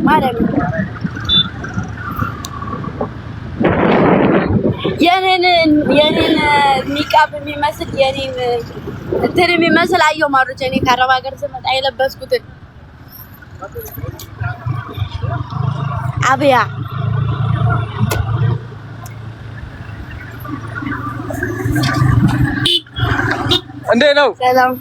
ማለት ነው። የኔን ኒቃብ የሚመስል የኔን እንትን የሚመስል አየሁ ማሮች። እኔ ከአረብ ሀገር ስመጣ የለበስኩትን አብያ እንዴት ነው? ሰላም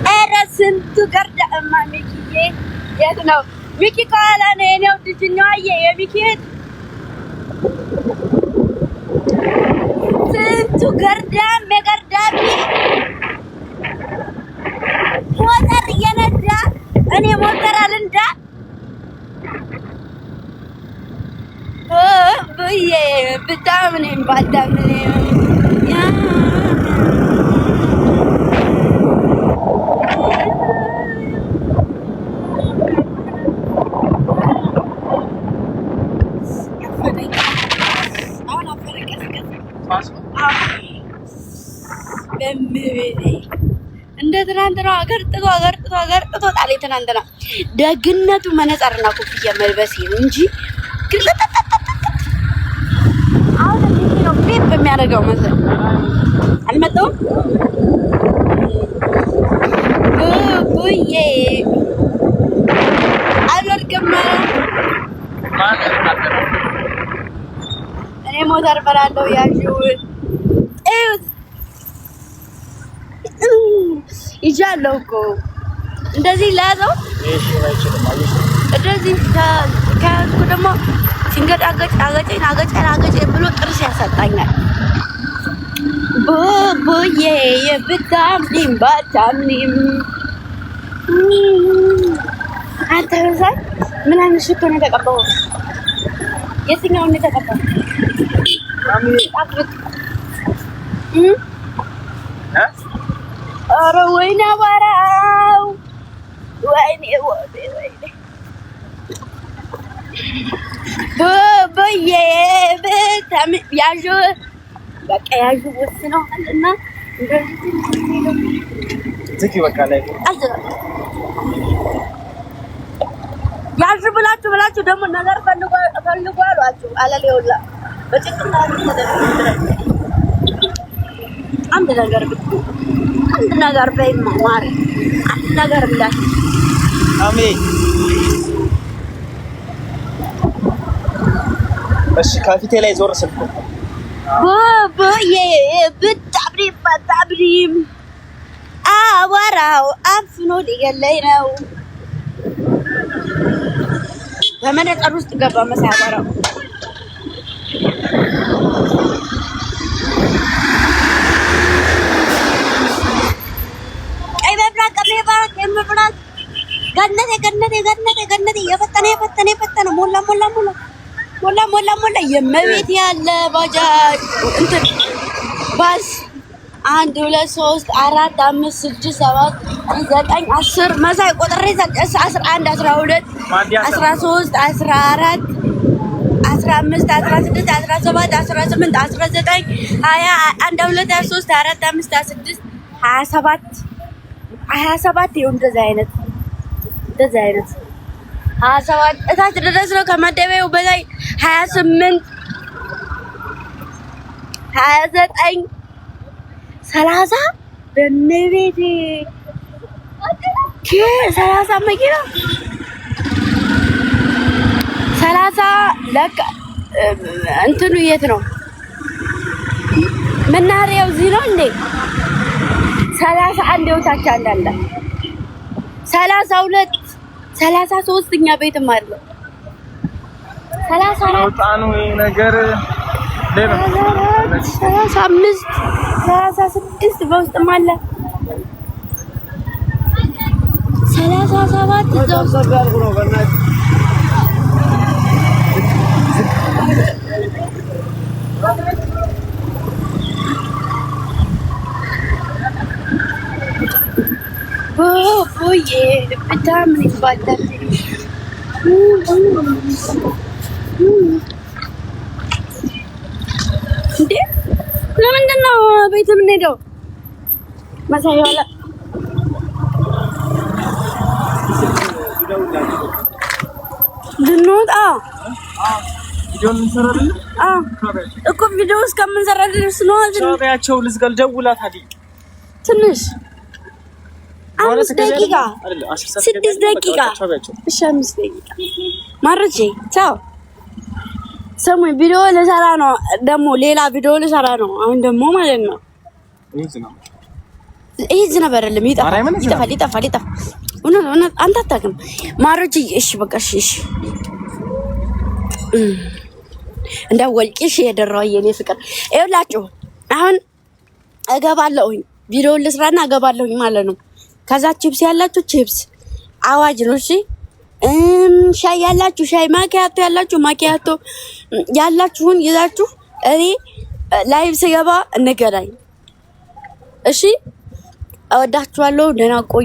ኧረ ስንቱ ገርዳ እማ ሚኪዬ የት ነው? ሚኪ ከኋላ ነው የኔው ልጅኛው አየህ የሚኪ ስንቱ ገርዳም የገርዳሚ ሞተር እየነዳ እኔ ሞተር አልንዳ ብዬ ብታምኔም ባታምኔም እንደ ትናንትና አገርጥቶ ጣለኝ። ትናንትና ደግነቱ መነጽርና ኮፍያ መልበሴ ነው እንጂ አሁን እንዴት ነው ፔፕ የሚያደርገው መሰለኝ። አልመጣሁም ቡዬ አልወድቅም። እኔ ሞተር በላለሁ ያዥው እዩት ይዣለሁ እኮ እንደዚህ ላዘው እንደዚህ ከያዝኩ ደግሞ ሲንገጫገጭ አገጨኝ ብሎ ጥርስ ያሳጣኛል። ቡቡዬ ብታምኒም ባታምኒም አንተ በዛት ምን አይነት ሽቶ ነው የተቀባው? የትኛውን ነው የተቀባው? ኧረ ወይኔ አቧራው ወይኔ ቡቡዬ ያዡ በቃ ያዡ ወስነዋልና እንደዚህ በቃ ላይ ያዡ ብላችሁ ደግሞ ነገር ፈልጉ አሏችሁ። አለሌውላ በጭንቅላት አንድ ነገር በይማ ማሪ አንድ ነገር እንዳት አሜን። እሺ ከፊቴ ላይ ዞር ስልኩ ቡቡዬ ብታብሪም አቧራው አፍኖ ሊገለኝ ነው። በመነጽር ውስጥ ገባ መሳይ አቧራው መብራት ገነቴ የፈጠነ ሞላ የመቤት ያለ ባጃጅ እንትን ባስ 1 2 3 4 5 6 7 9 10 መሳይ ቆጥሬ 11 12 13 14 15 16 17 18 19 20 1 2 23 24 25 26 27 ይኸው እንደዚህ አይነት 27 እታች ድረስ ነው። ከመደበው በላይ 28 29 30 በነቤቴ 30 መኪና 30 ለካ እንትኑ የት ነው? መናኸሪያው እዚህ ነው እንዴ? 31 የውታች አንዳንዳ 32 33 እኛ ቤትም አለ 34 ነው ነገር 35 36 በውስጥም አለ 37 እዛው ኦዬ በጣም ይባላል። እንዴ ለምንድን ነው ቤት የምንሄደው? መሳይ ዋላ ልንወጣ እኮ ቪዲዮ እስከምንሰራ ድረስ ነው። ቻውያቸው ልዝጋል። ደውላት አይደል ትንሽ 5 ደቂቃ 6 ደቂቃ እሺ 5 ደቂቃ ማርቼ ቻው። ሰሞኑን ቪዲዮ ልሰራ ነው፣ ደግሞ ሌላ ቪዲዮ ልሰራ ነው። አሁን ደግሞ ማለት ነው ይሄ ዝናብ አይደለም፣ ይጠፋል። አንተ አታውቅም ማርቼ። እሺ በቃ እሺ እንዳወልቂሽ የደራው የኔ ፍቅር ይኸውላችሁ፣ አሁን እገባለሁኝ ቪዲዮ ልስራና እገባለሁኝ ማለት ነው። ከዛ ቺፕስ ያላችሁ ቺፕስ አዋጅ ነው። እሺ ሻይ ያላችሁ ሻይ፣ ማኪያቶ ያላችሁ ማኪያቶ ያላችሁን ይዛችሁ እኔ ላይቭ ስገባ እንገናኝ። እሺ እወዳችኋለሁ። ደህና ቆዩ።